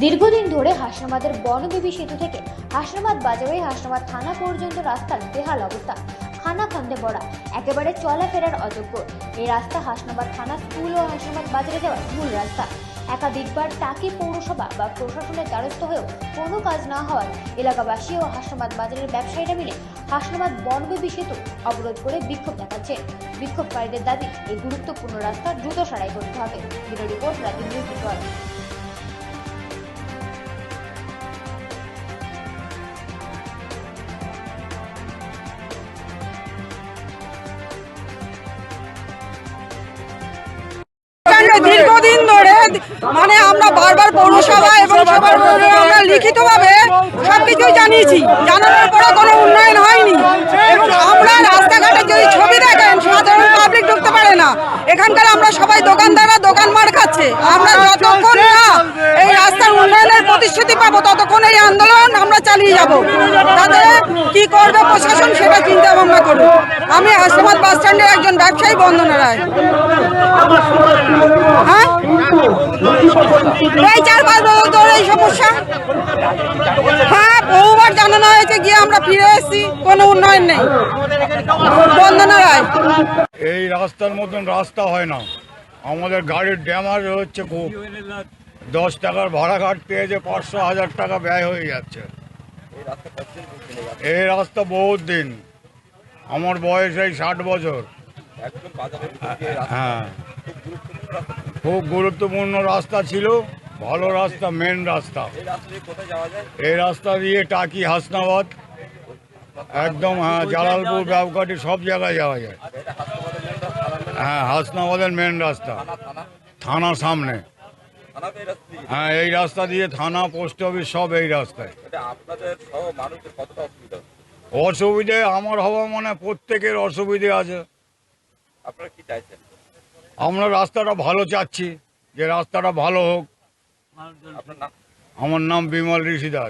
দীর্ঘদিন ধরে হাসনাবাদের বনদেবী সেতু থেকে হাসনাবাদ বাজার হয়ে হাসনাবাদ থানা পর্যন্ত রাস্তার বেহাল অবস্থা, খানাখন্দে ভরা, একেবারে চলাফেরার অযোগ্য। এই রাস্তা হাসনাবাদ থানা স্কুল ও হাসনাবাদ বাজারে যাওয়ার মূল রাস্তা। একাধিকবার টাকি পৌরসভা বা প্রশাসনের দ্বারস্থ হয়েও কোনো কাজ না হওয়ায় এলাকাবাসী ও হাসনাবাদ বাজারের ব্যবসায়ীরা মিলে হাসনাবাদ বনদেবী সেতু অবরোধ করে বিক্ষোভ দেখাচ্ছে। বিক্ষোভকারীদের দাবি, এই গুরুত্বপূর্ণ রাস্তা দ্রুত সারাই করতে হবে। ব্যুরো রিপোর্ট, রাজ্য নিউজ নেটওয়ার্ক। দীর্ঘদিন ধরে আমরা বারবার পৌরসভা এবং সবার আমরা লিখিতভাবে সবকিছুই জানিয়েছি, জানানোর পরে কোনো উন্নয়ন হয়নি। এবং আমরা রাস্তাঘাটে যদি ছবি দেখেন, সাধারণ পাবলিক ঢুকতে পারে না। এখানকার আমরা সবাই দোকানদাররা দোকান মার খাচ্ছে। আমরা যতক্ষণ না এই রাস্তার উন্নয়নের প্রতিশ্রুতি পাবো ততক্ষণ এই আন্দোলন আমরা চালিয়ে যাব। তাতে কি করবে প্রশাসন সেটা চিন্তা ভাবনা করুন। আমি হাসনাবাদ বাস স্ট্যান্ডের একজন ব্যবসায়ী, বন্দনা রায়। হ্যাঁ, এই 4-5 বছর ধরে এই সমস্যা। হ্যাঁ, বহুবার জানানো হয়েছে, গিয়ে আমরা ফিরে এসেছি, কোনো উন্নয়ন নেই। বন্দনা রায়। এই রাস্তার মতন রাস্তা হয় না। আমাদের গাড়ির ড্যামার হচ্ছে খুব, 10 টাকার ভাড়া কাটতে যে 500-1000 টাকা ব্যয় হয়ে যাচ্ছে। এই রাস্তা বহুত দিন, আমার বয়স এই 60 বছর। হ্যাঁ, খুব গুরুত্বপূর্ণ রাস্তা ছিল, ভালো রাস্তা, মেন রাস্তা। এই রাস্তা দিয়ে টাকি, হাসনাবাদ, একদম, হ্যাঁ, জালালপুর, ব্যবকাটি, সব জায়গায় যাওয়া যায়। হ্যাঁ, হাসনাবাদের মেন রাস্তা, থানার সামনে। হ্যাঁ, এই রাস্তা দিয়ে থানা, পোস্ট অফিস সব এই রাস্তায়। অসুবিধে আমার হওয়া মানে প্রত্যেকের অসুবিধে আছে। আমরা রাস্তাটা ভালো চাচ্ছি, যে রাস্তাটা ভালো হোক। আমার নাম বিমল ঋষি দাস।